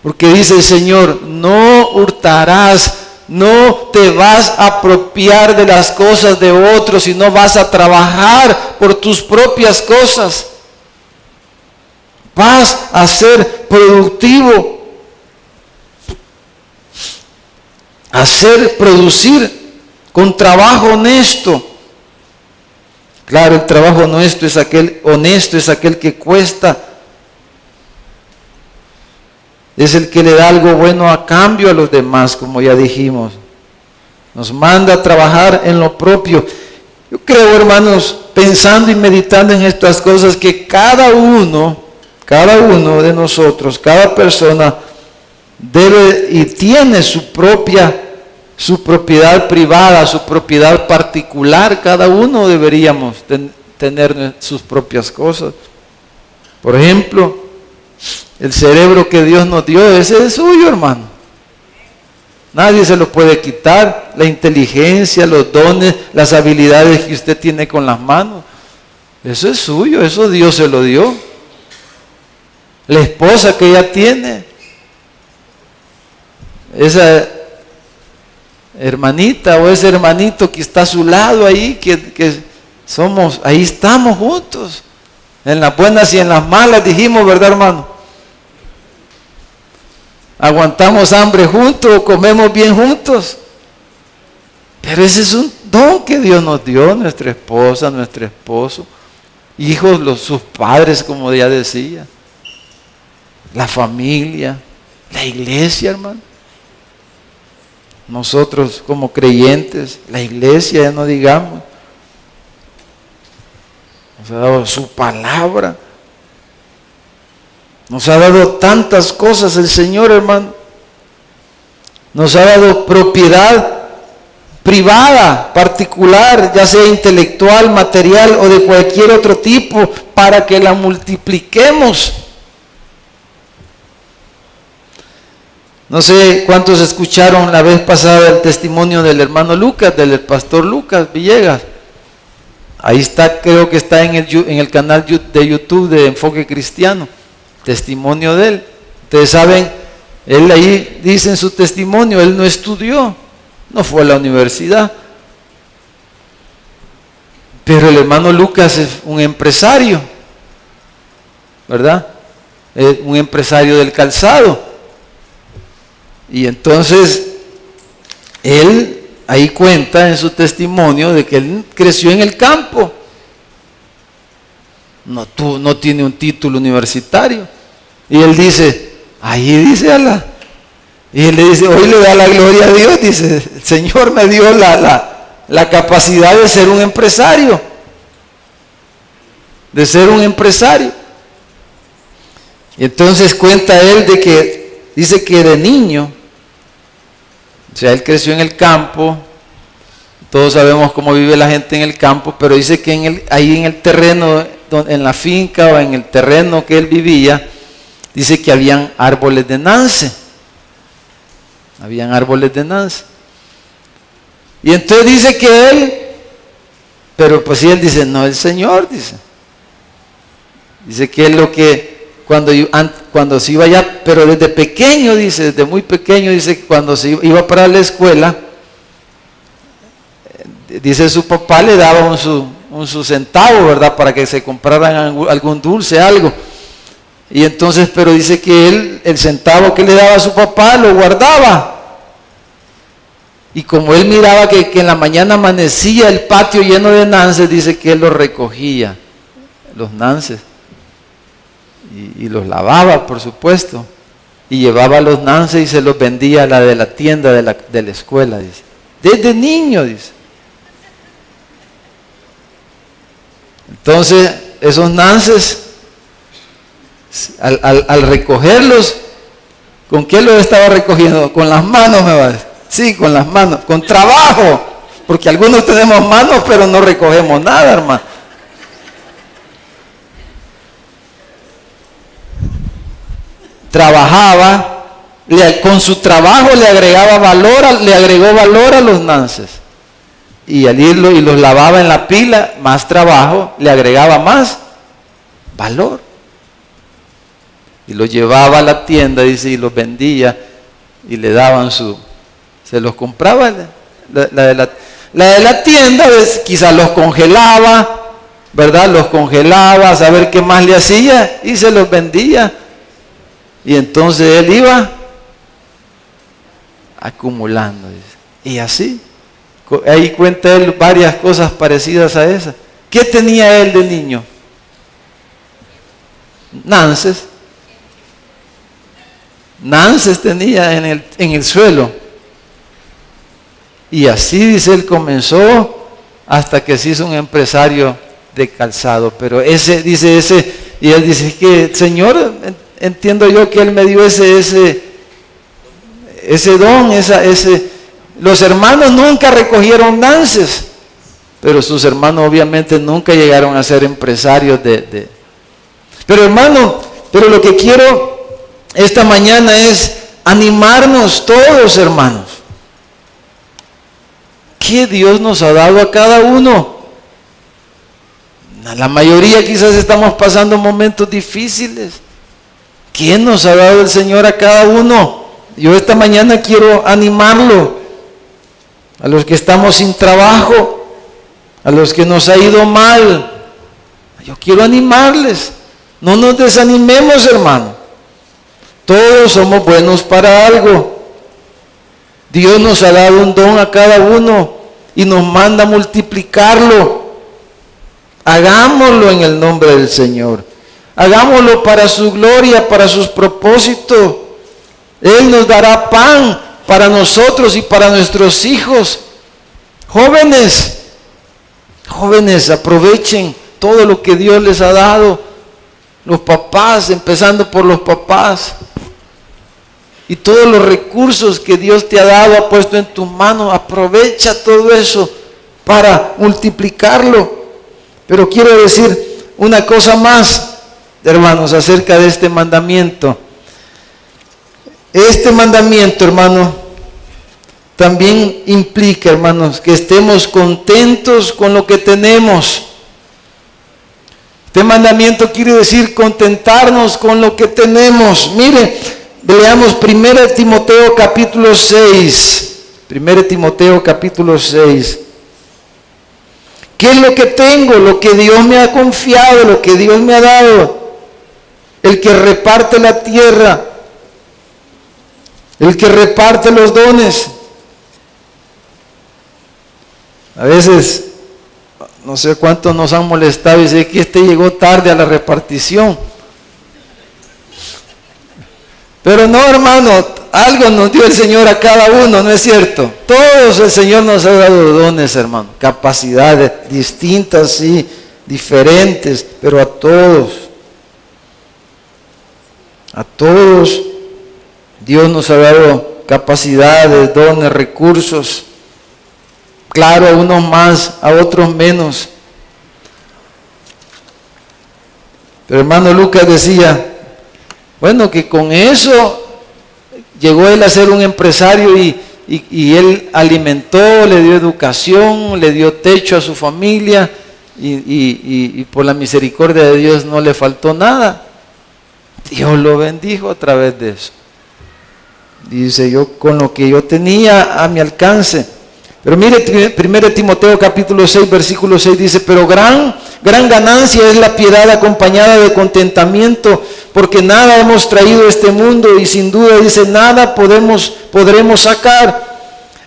Porque dice el Señor, no hurtarás, no te vas a apropiar de las cosas de otros, sino vas a trabajar por tus propias cosas. Vas a ser productivo, a hacer producir con trabajo honesto. Claro, el trabajo honesto es aquel que cuesta. Es el que le da algo bueno a cambio a los demás, como ya dijimos. Nos manda a trabajar en lo propio. Yo creo, hermanos, pensando y meditando en estas cosas, que cada uno de nosotros, cada persona debe y tiene su propiedad privada, su propiedad particular. Cada uno deberíamos tener sus propias cosas. Por ejemplo, el cerebro que Dios nos dio, ese es suyo, hermano. Nadie se lo puede quitar. La inteligencia, los dones, las habilidades que usted tiene con las manos, eso es suyo, eso Dios se lo dio. La esposa que ella tiene, esa hermanita o ese hermanito que está a su lado ahí, ahí estamos juntos, en las buenas y en las malas, dijimos, ¿verdad, hermano? Aguantamos hambre juntos, comemos bien juntos. Pero ese es un don que Dios nos dio, nuestra esposa, nuestro esposo, hijos, sus padres, como ya decía, la familia, la iglesia, hermano. Nosotros como creyentes, la iglesia, ya no digamos, nos ha dado su palabra. Nos ha dado tantas cosas el Señor, hermano. Nos ha dado propiedad privada, particular, ya sea intelectual, material o de cualquier otro tipo, para que la multipliquemos. No sé cuántos escucharon la vez pasada el testimonio del hermano Lucas, del pastor Lucas Villegas. Ahí está, creo que está en el canal de YouTube de Enfoque Cristiano, testimonio de él. Ustedes saben, él ahí dice en su testimonio, él no estudió, no fue a la universidad. Pero el hermano Lucas es un empresario, ¿verdad? Es un empresario del calzado. Y entonces, él ahí cuenta en su testimonio de que él creció en el campo. No tiene un título universitario. Y él dice, ahí dice Allah. Y él le dice, hoy le da la gloria a Dios. Dice, el Señor me dio la capacidad de ser un empresario. De ser un empresario. Y entonces cuenta él de que, dice que de niño, o sea, él creció en el campo. Todos sabemos cómo vive la gente en el campo, pero dice que ahí en el terreno, en la finca o en el terreno que él vivía, dice que habían árboles de nance. Habían árboles de nance. Y entonces dice que él, pero pues sí, él dice, no, el Señor, dice que él lo que, cuando se iba allá, pero desde pequeño, dice, desde muy pequeño, dice que cuando se iba para la escuela, dice su papá le daba un su centavo, ¿verdad? Para que se compraran algún dulce, algo. Y entonces, pero dice que él, el centavo que le daba a su papá, lo guardaba. Y como él miraba que en la mañana amanecía el patio lleno de nances, dice que él los recogía, los nances. Y los lavaba, por supuesto. Y llevaba los nances y se los vendía a la de la tienda de la escuela, dice. Desde niño, dice. Entonces, esos nances, al recogerlos, ¿con qué los estaba recogiendo? Con las manos, me va a decir. Sí, con las manos, con trabajo, porque algunos tenemos manos, pero no recogemos nada, hermano. Trabajaba, con su trabajo le agregó valor a los nances. Y al irlo y los lavaba en la pila, más trabajo, le agregaba más valor. Y los llevaba a la tienda, dice, y los vendía, y le daban se los compraba. La de la tienda, quizás los congelaba, ¿verdad? Los congelaba, a saber qué más le hacía, y se los vendía. Y entonces él iba acumulando, dice. Y así, ahí cuenta él varias cosas parecidas a esas. ¿Qué tenía él de niño? Nances. Nances tenía en el suelo. Y así, dice, él comenzó hasta que se hizo un empresario de calzado. Pero y él dice que, Señor, entiendo yo que él me dio ese don, los hermanos nunca recogieron nances, pero sus hermanos obviamente nunca llegaron a ser empresarios Pero hermano, lo que quiero esta mañana es animarnos todos, hermanos. ¿Qué Dios nos ha dado a cada uno? La mayoría quizás estamos pasando momentos difíciles. ¿Qué nos ha dado el Señor a cada uno? Yo esta mañana quiero animarlo. A los que estamos sin trabajo, a los que nos ha ido mal. Yo quiero animarles. No nos desanimemos, hermano. Todos somos buenos para algo. Dios nos ha dado un don a cada uno y nos manda a multiplicarlo. Hagámoslo en el nombre del Señor. Hagámoslo para su gloria, para sus propósitos. Él nos dará pan para nosotros y para nuestros hijos. Jóvenes, aprovechen todo lo que Dios les ha dado. los papás, empezando por los papás. Y todos los recursos que Dios te ha dado, ha puesto en tus manos, aprovecha todo eso para multiplicarlo. Pero quiero decir una cosa más, hermanos, acerca de este mandamiento. Este mandamiento, hermano, también implica, hermanos, que estemos contentos con lo que tenemos. Este mandamiento quiere decir contentarnos con lo que tenemos. Mire, leamos 1 Timoteo capítulo 6. 1 Timoteo capítulo 6. ¿Qué es lo que tengo? Lo que Dios me ha confiado, lo que Dios me ha dado. El que reparte la tierra, el que reparte los dones. A veces, no sé cuántos nos han molestado y dicen que este llegó tarde a la repartición. Pero no, hermano, algo nos dio el Señor a cada uno, ¿no es cierto? Todos el Señor nos ha dado dones, hermano, capacidades distintas, sí, diferentes, pero a todos Dios nos ha dado capacidades, dones, recursos. Claro, a unos más, a otros menos. Pero hermano Lucas decía, bueno, que con eso llegó él a ser un empresario y él alimentó, le dio educación, le dio techo a su familia y por la misericordia de Dios no le faltó nada. Dios lo bendijo a través de eso. Dice, yo con lo que yo tenía a mi alcance. Pero mire, 1 Timoteo capítulo 6, versículo 6 dice, pero gran ganancia es la piedad acompañada de contentamiento, porque nada hemos traído a este mundo y sin duda dice, nada podremos sacar.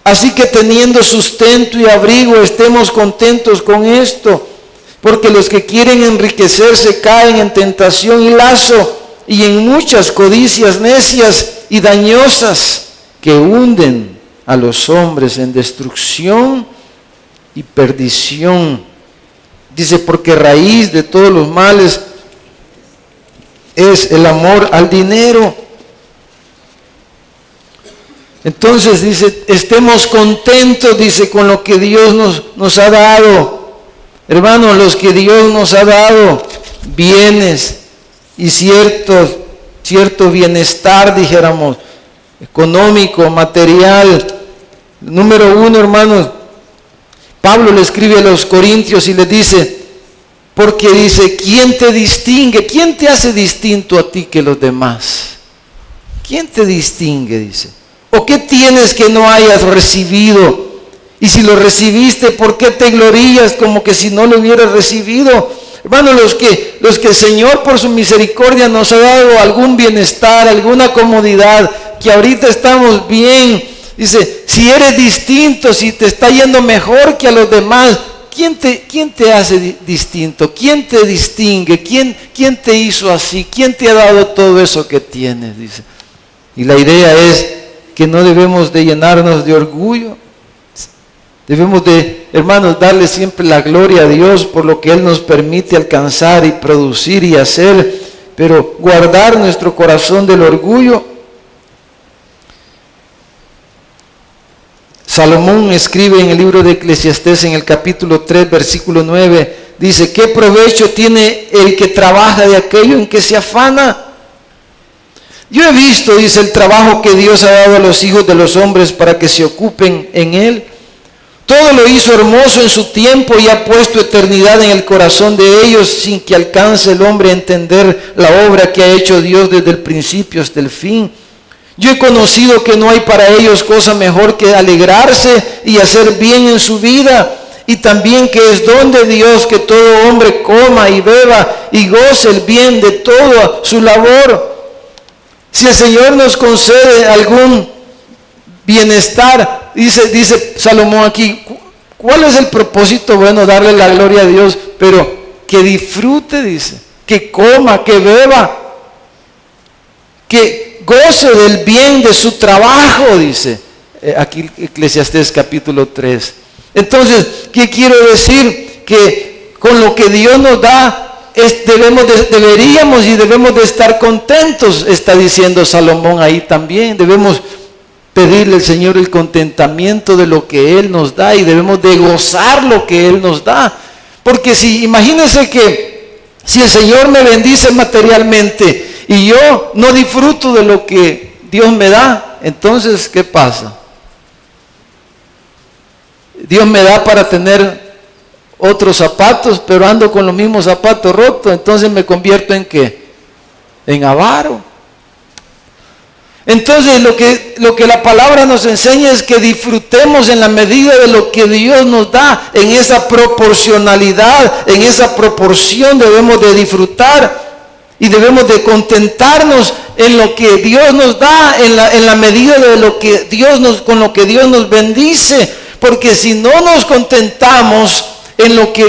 Así que teniendo sustento y abrigo, estemos contentos con esto, porque los que quieren enriquecerse caen en tentación y lazo y en muchas codicias necias y dañosas que hunden a los hombres en destrucción y perdición. Dice, porque raíz de todos los males es el amor al dinero. Entonces dice, estemos contentos, dice, con lo que Dios nos ha dado. Hermanos, los que Dios nos ha dado, bienes y cierto bienestar, dijéramos, económico, material. Número 1, hermanos, Pablo le escribe a los Corintios y les dice, porque dice, ¿quién te distingue? ¿Quién te hace distinto a ti que los demás? ¿Quién te distingue? Dice. ¿O qué tienes que no hayas recibido? Y si lo recibiste, ¿por qué te glorías como que si no lo hubieras recibido? Hermanos, los que el Señor por su misericordia nos ha dado algún bienestar, alguna comodidad, que ahorita estamos bien. Dice, si eres distinto, si te está yendo mejor que a los demás, ¿quién te hace distinto? ¿Quién te distingue? ¿Quién te hizo así? ¿Quién te ha dado todo eso que tienes? Dice. Y la idea es que no debemos de llenarnos de orgullo. Debemos de, hermanos, darle siempre la gloria a Dios por lo que Él nos permite alcanzar y producir y hacer, pero guardar nuestro corazón del orgullo. Salomón escribe en el libro de Eclesiastés en el capítulo 3, versículo 9, dice, ¿qué provecho tiene el que trabaja de aquello en que se afana? Yo he visto, dice, el trabajo que Dios ha dado a los hijos de los hombres para que se ocupen en él. Todo lo hizo hermoso en su tiempo y ha puesto eternidad en el corazón de ellos sin que alcance el hombre a entender la obra que ha hecho Dios desde el principio hasta el fin. Yo he conocido que no hay para ellos cosa mejor que alegrarse y hacer bien en su vida, y también que es don de Dios que todo hombre coma y beba y goce el bien de toda su labor. Si el Señor nos concede algún bienestar, dice Salomón aquí, ¿cuál es el propósito? Bueno, darle la gloria a Dios, pero que disfrute, dice, que coma, que beba, que goce del bien de su trabajo, dice aquí Eclesiastés capítulo 3. Entonces, ¿qué quiero decir? Que con lo que Dios nos da, deberíamos y debemos de estar contentos, está diciendo Salomón ahí también. Debemos pedirle al Señor el contentamiento de lo que Él nos da y debemos de gozar lo que Él nos da. Porque imagínense que si el Señor me bendice materialmente y yo no disfruto de lo que Dios me da, entonces ¿qué pasa? Dios me da para tener otros zapatos, pero ando con los mismos zapatos rotos, entonces me convierto ¿en qué? En avaro. Entonces lo que la palabra nos enseña es que disfrutemos en la medida de lo que Dios nos da, en esa proporcionalidad, en esa proporción debemos de disfrutar y debemos de contentarnos en lo que Dios nos da, en la medida de lo que con lo que Dios nos bendice, porque si no nos contentamos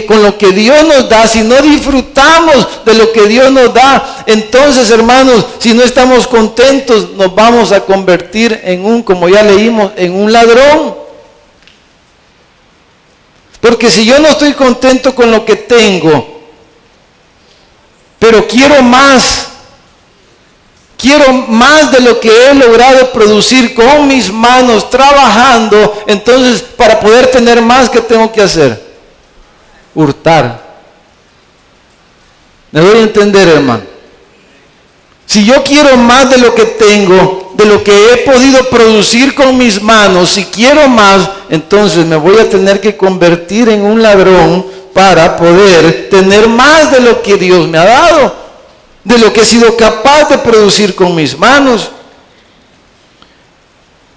con lo que Dios nos da, si no disfrutamos de lo que Dios nos da, entonces, hermanos, si no estamos contentos, nos vamos a convertir como ya leímos, en un ladrón. Porque si yo no estoy contento con lo que tengo, pero quiero más de lo que he logrado producir con mis manos, trabajando, entonces, para poder tener más, ¿qué tengo que hacer? Hurtar. ¿Me doy a entender, hermano? Si yo quiero más de lo que tengo, de lo que he podido producir con mis manos, si quiero más, entonces me voy a tener que convertir en un ladrón para poder tener más de lo que Dios me ha dado, de lo que he sido capaz de producir con mis manos.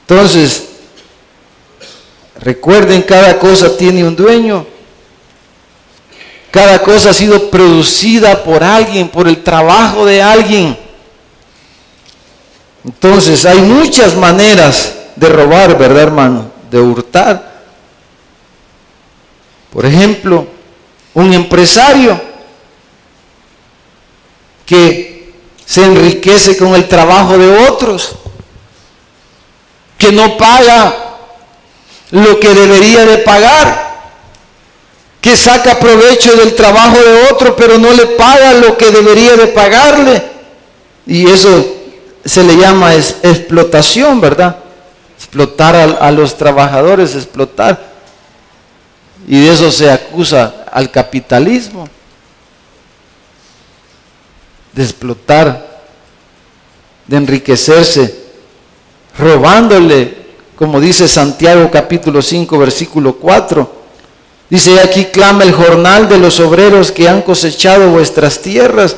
Entonces, recuerden, cada cosa tiene un dueño. Cada cosa ha sido producida por alguien, por el trabajo de alguien. Entonces, hay muchas maneras de robar, ¿verdad, hermano? De hurtar. Por ejemplo, un empresario que se enriquece con el trabajo de otros, que no paga lo que debería de pagar, que saca provecho del trabajo de otro, pero no le paga lo que debería de pagarle. Y eso se le llama explotación, ¿verdad? Explotar a los trabajadores, explotar. Y de eso se acusa al capitalismo, de explotar, de enriquecerse, robándole, como dice Santiago capítulo 5, versículo 4. Dice, aquí clama el jornal de los obreros que han cosechado vuestras tierras,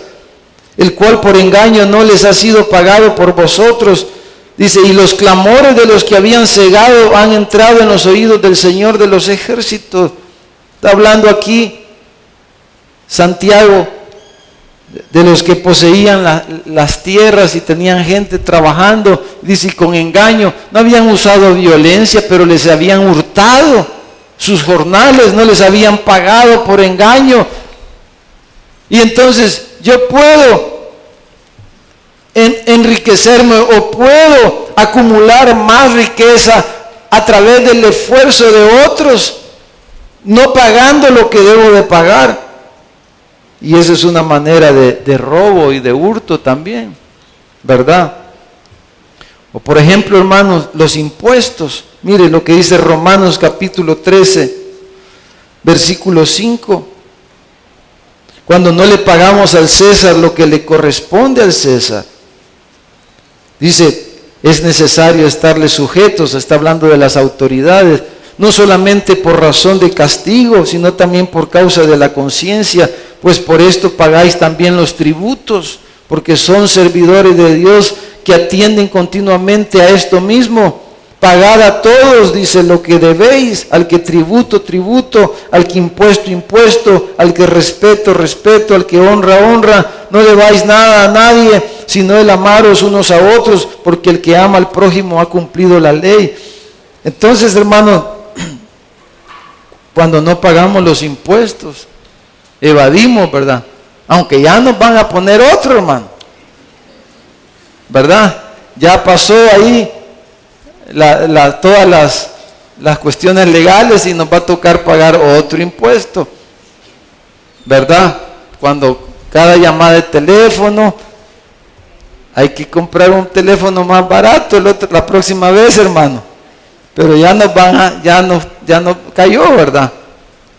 el cual por engaño no les ha sido pagado por vosotros. Dice, y los clamores de los que habían cegado han entrado en los oídos del Señor de los ejércitos. Está hablando aquí Santiago de los que poseían las tierras y tenían gente trabajando. Dice, y con engaño, no habían usado violencia, pero les habían hurtado sus jornales, no les habían pagado por engaño. Y entonces yo puedo enriquecerme o puedo acumular más riqueza a través del esfuerzo de otros, no pagando lo que debo de pagar. Y esa es una manera de robo y de hurto también, ¿verdad? O por ejemplo, hermanos, los impuestos. Mire lo que dice Romanos capítulo 13, versículo 5. Cuando no le pagamos al César lo que le corresponde al César. Dice, es necesario estarle sujetos, está hablando de las autoridades, no solamente por razón de castigo, sino también por causa de la conciencia, pues por esto pagáis también los tributos, porque son servidores de Dios que atienden continuamente a esto mismo. Pagad a todos, dice, lo que debéis, al que tributo, tributo, al que impuesto, impuesto, al que respeto, respeto, al que honra, honra. No debáis nada a nadie, sino el amaros unos a otros, porque el que ama al prójimo ha cumplido la ley. Entonces, hermano, cuando no pagamos los impuestos, evadimos, ¿verdad? Aunque ya nos van a poner otro, hermano, ¿verdad? Ya pasó ahí todas las cuestiones legales y nos va a tocar pagar otro impuesto, ¿verdad? Cuando cada llamada de teléfono. Hay que comprar un teléfono más barato la próxima vez, hermano. Pero ya no cayó, ¿verdad?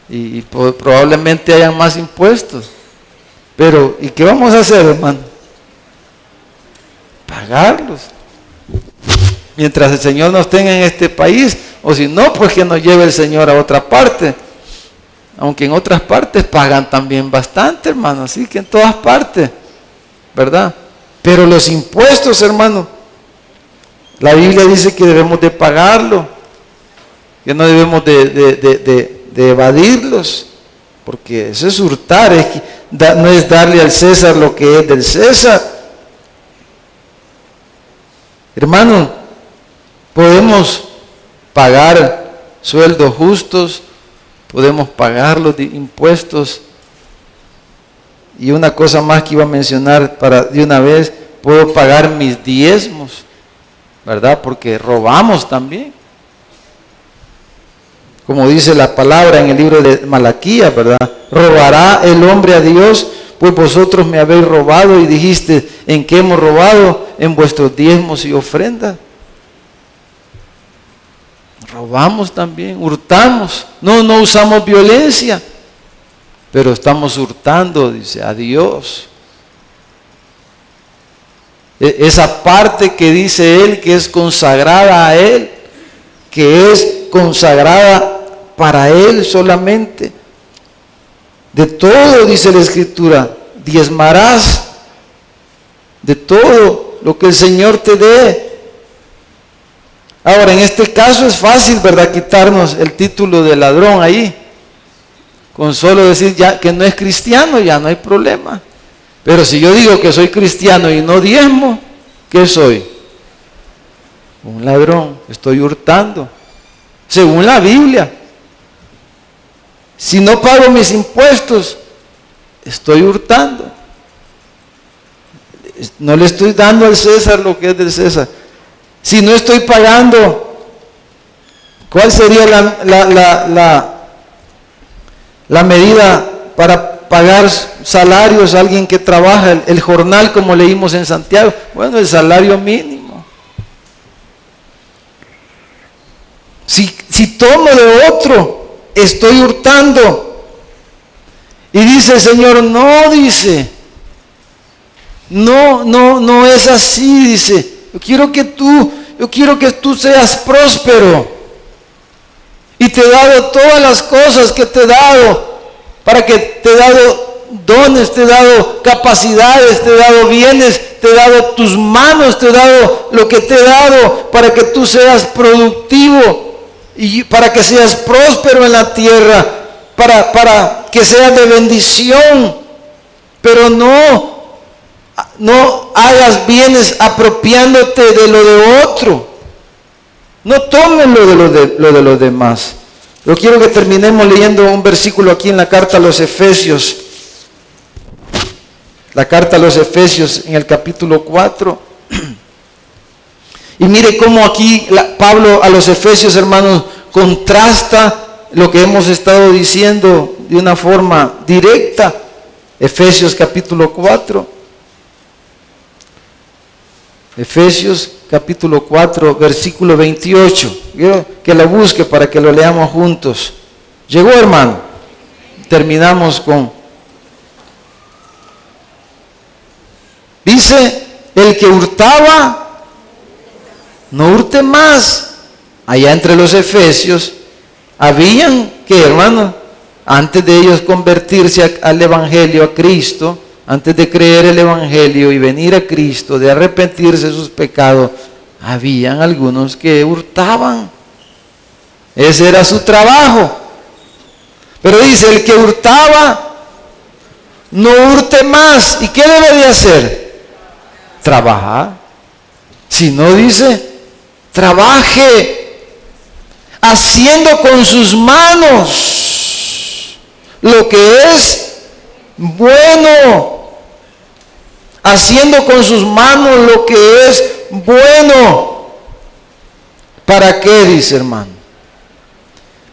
Y probablemente hayan más impuestos. Pero, ¿y qué vamos a hacer, hermano? Pagarlos. Mientras el Señor nos tenga en este país, o si no, pues que nos lleve el Señor a otra parte. Aunque en otras partes pagan también bastante, hermano, así que en todas partes, ¿verdad? Pero los impuestos, hermano, la Biblia dice que debemos de pagarlo, que no debemos de evadirlos, porque eso es hurtar, no es darle al César lo que es del César. Hermano, podemos pagar sueldos justos, podemos pagar los impuestos. Y una cosa más que iba a mencionar de una vez, puedo pagar mis diezmos, ¿verdad? Porque robamos también. Como dice la palabra en el libro de Malaquías, ¿verdad? ¿Robará el hombre a Dios? Pues vosotros me habéis robado, y dijiste, ¿en qué hemos robado? En vuestros diezmos y ofrendas. Robamos también, hurtamos. No usamos violencia, pero estamos hurtando, dice, a Dios. Esa parte que dice Él que es consagrada a Él, que es consagrada para Él solamente. De todo, dice la Escritura, diezmarás de todo lo que el Señor te dé. Ahora, en este caso es fácil, ¿verdad?, quitarnos el título de ladrón ahí. Con solo decir ya que no es cristiano, ya no hay problema. Pero si yo digo que soy cristiano y no diezmo, ¿qué soy? Un ladrón, estoy hurtando. Según la Biblia. Si no pago mis impuestos, estoy hurtando. No le estoy dando al César lo que es del César. Si no estoy pagando, ¿cuál sería la medida para pagar salarios a alguien que trabaja? El jornal, como leímos en Santiago. Bueno, el salario mínimo. Si tomo de otro, estoy hurtando. Y dice el Señor, no, dice, no es así, dice. Yo quiero que tú seas próspero. Y te he dado todas las cosas que te he dado, para que te he dado dones, te he dado capacidades, te he dado bienes, te he dado tus manos, te he dado lo que te he dado, para que tú seas productivo y para que seas próspero en la tierra, para que seas de bendición. Pero no hagas bienes apropiándote de lo de otro. No tomen lo de los demás. Yo quiero que terminemos leyendo un versículo aquí en la carta a los Efesios. La carta a los Efesios en el capítulo 4. Y mire cómo aquí Pablo a los Efesios, hermanos, contrasta lo que hemos estado diciendo de una forma directa. Efesios capítulo 4. Efesios capítulo 4, versículo 28. Quiero que lo busque para que lo leamos juntos. ¿Llegó, hermano? Terminamos con... Dice, el que hurtaba, no hurte más. Allá entre los efesios, habían que, hermano, antes de ellos convertirse al Evangelio, a Cristo, antes de creer el Evangelio y venir a Cristo, de arrepentirse de sus pecados, habían algunos que hurtaban. Ese era su trabajo. Pero dice, el que hurtaba, no hurte más. ¿Y qué debe de hacer? Trabajar. Si no, dice, trabaje, haciendo con sus manos lo que es bueno. Haciendo con sus manos lo que es bueno. ¿Para qué? Dice, hermano.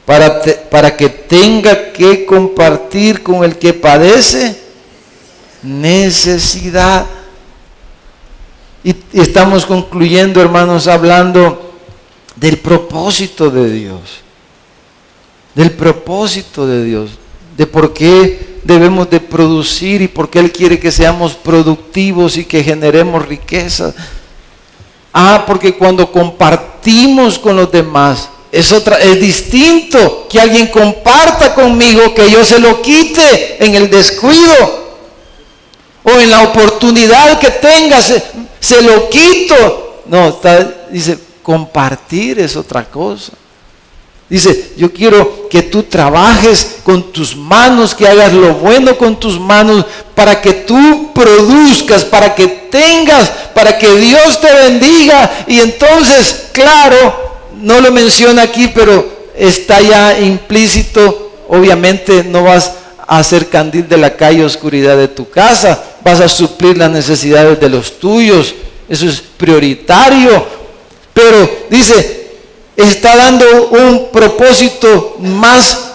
Para que tenga que compartir con el que padece necesidad. Y estamos concluyendo, hermanos, hablando del propósito de Dios. Del propósito de Dios. De por qué debemos de producir y por qué Él quiere que seamos productivos y que generemos riqueza. Porque cuando compartimos con los demás, es distinto que alguien comparta conmigo, que yo se lo quite en el descuido o en la oportunidad que tenga, se lo quito. No, dice, compartir es otra cosa. Dice, yo quiero que tú trabajes con tus manos, que hagas lo bueno con tus manos, para que tú produzcas, para que tengas, para que Dios te bendiga. Y entonces, claro, no lo menciona aquí, pero está ya implícito. Obviamente no vas a hacer candil de la calle, oscuridad de tu casa, vas a suplir las necesidades de los tuyos, eso es prioritario. Pero dice, está dando un propósito más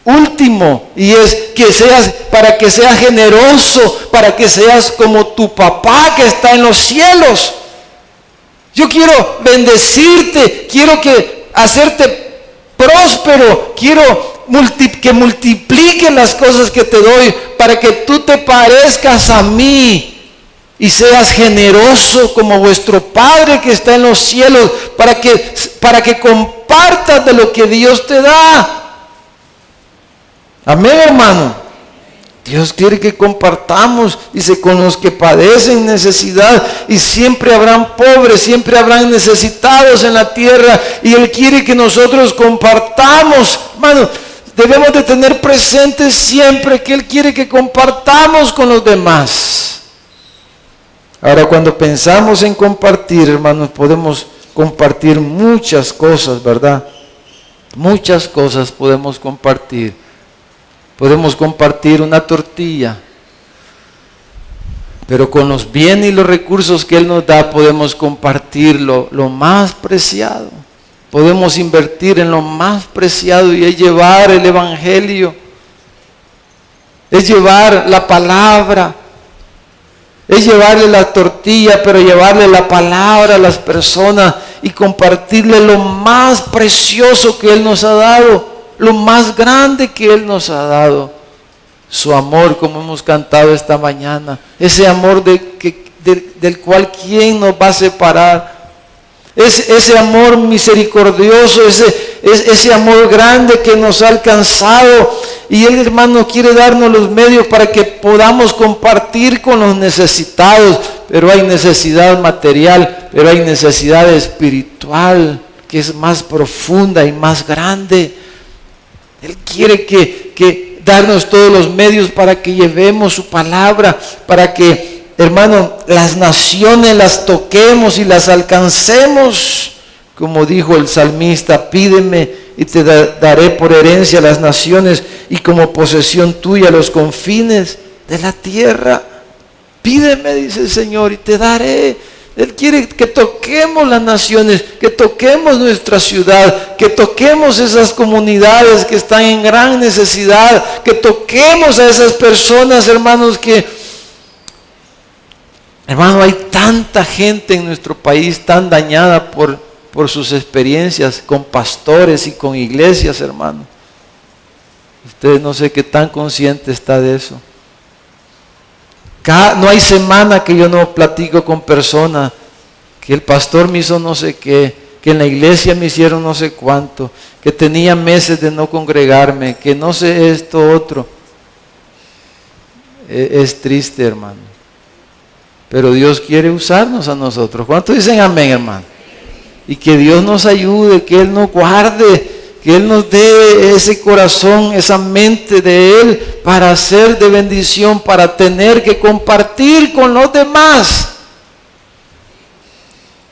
último, y es que seas, para que seas generoso, para que seas como tu papá que está en los cielos. Yo quiero bendecirte, quiero hacerte próspero, quiero que multiplique las cosas que te doy, para que tú te parezcas a mí y seas generoso como vuestro Padre que está en los cielos, para que compartas de lo que Dios te da. Amén, hermano. Dios quiere que compartamos, dice, con los que padecen necesidad, y siempre habrán pobres, siempre habrán necesitados en la tierra, y Él quiere que nosotros compartamos. Hermano, debemos de tener presente siempre que Él quiere que compartamos con los demás. Ahora, cuando pensamos en compartir, hermanos, podemos compartir muchas cosas, ¿verdad? Muchas cosas podemos compartir. Podemos compartir una tortilla, pero con los bienes y los recursos que Él nos da, podemos compartir lo más preciado. Podemos invertir en lo más preciado, y es llevar el Evangelio, es llevar la palabra, es llevarle la tortilla, pero llevarle la palabra a las personas y compartirle lo más precioso que Él nos ha dado. Lo más grande que Él nos ha dado, su amor, como hemos cantado esta mañana, ese amor del cual ¿quién nos va a separar? Ese amor misericordioso, ese amor grande que nos ha alcanzado, y Él, hermano, quiere darnos los medios para que podamos compartir con los necesitados. Pero hay necesidad material, pero hay necesidad espiritual, que es más profunda y más grande. Él quiere que darnos todos los medios para que llevemos su palabra, para que, hermano, las naciones las toquemos y las alcancemos. Como dijo el salmista, pídeme y te daré por herencia las naciones y como posesión tuya los confines de la tierra. Pídeme, dice el Señor, y te daré. Él quiere que toquemos las naciones, que toquemos nuestra ciudad, que toquemos esas comunidades que están en gran necesidad, que toquemos a esas personas, hermanos, hermano, hay tanta gente en nuestro país tan dañada por sus experiencias con pastores y con iglesias, hermano. Usted no sé qué tan consciente está de eso. No hay semana que yo no platico con personas que el pastor me hizo no sé qué, que en la iglesia me hicieron no sé cuánto, que tenía meses de no congregarme, que no sé esto, otro. Es triste, hermano. Pero Dios quiere usarnos a nosotros. ¿Cuántos dicen amén, hermano? Y que Dios nos ayude, que Él nos guarde, que Él nos dé ese corazón, esa mente de Él para ser de bendición, para tener que compartir con los demás,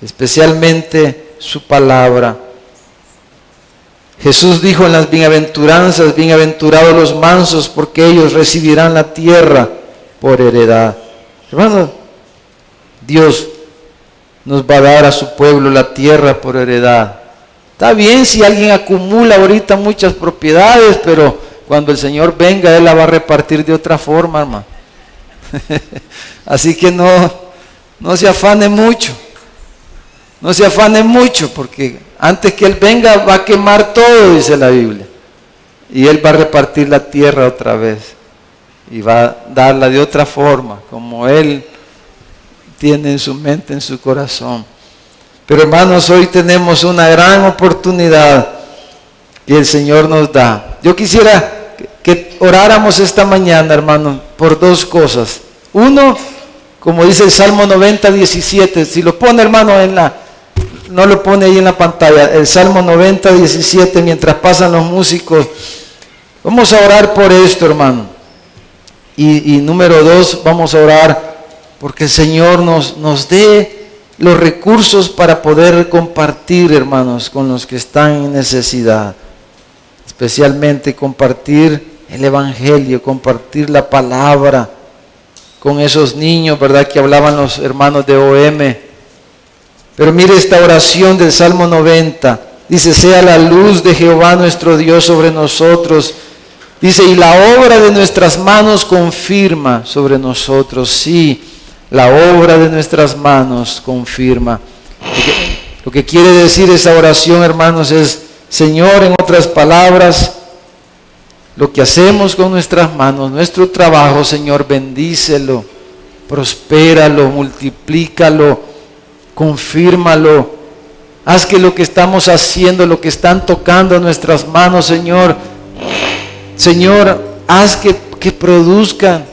especialmente su palabra. Jesús dijo en las bienaventuranzas, bienaventurados los mansos, porque ellos recibirán la tierra por heredad. Hermano, Dios nos va a dar a su pueblo la tierra por heredad. Está bien si alguien acumula ahorita muchas propiedades, pero cuando el Señor venga, Él la va a repartir de otra forma, hermano. Así que no se afane mucho. No se afane mucho, porque antes que Él venga va a quemar todo, dice la Biblia. Y Él va a repartir la tierra otra vez. Y va a darla de otra forma, como Él tiene en su mente, en su corazón. Pero hermanos, hoy tenemos una gran oportunidad que el Señor nos da. Yo quisiera que oráramos esta mañana, hermanos, por dos cosas. Uno, como dice el Salmo 90, 17. Si lo pone, hermano, no lo pone ahí en la pantalla. El Salmo 90, 17, mientras pasan los músicos. Vamos a orar por esto, hermano. Y número dos, vamos a orar porque el Señor nos dé los recursos para poder compartir, hermanos, con los que están en necesidad. Especialmente compartir el Evangelio, compartir la palabra con esos niños, ¿verdad? Que hablaban los hermanos de OM. Pero mire esta oración del Salmo 90. Dice, sea la luz de Jehová nuestro Dios sobre nosotros. Dice, y la obra de nuestras manos confirma sobre nosotros. Sí, la obra de nuestras manos confirma. Lo que quiere decir esa oración, hermanos, es, Señor, en otras palabras, lo que hacemos con nuestras manos, nuestro trabajo, Señor, bendícelo, prospéralo, multiplícalo, confírmalo. Haz que lo que estamos haciendo, lo que están tocando nuestras manos, Señor, haz que produzcan.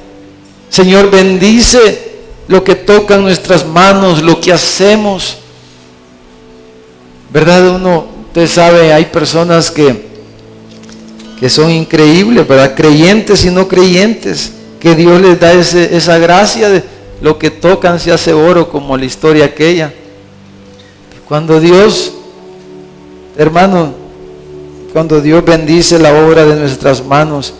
Señor, bendice lo que tocan nuestras manos, lo que hacemos. ¿Verdad? Usted sabe, hay personas que son increíbles, ¿verdad? Creyentes y no creyentes, que Dios les da esa gracia de lo que tocan se hace oro, como la historia aquella. Cuando Dios, hermano, cuando Dios bendice la obra de nuestras manos.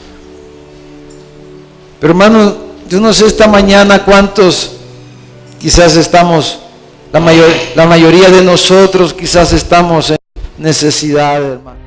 Pero hermano, yo no sé esta mañana cuántos quizás estamos, la mayoría de nosotros quizás estamos en necesidad, hermano.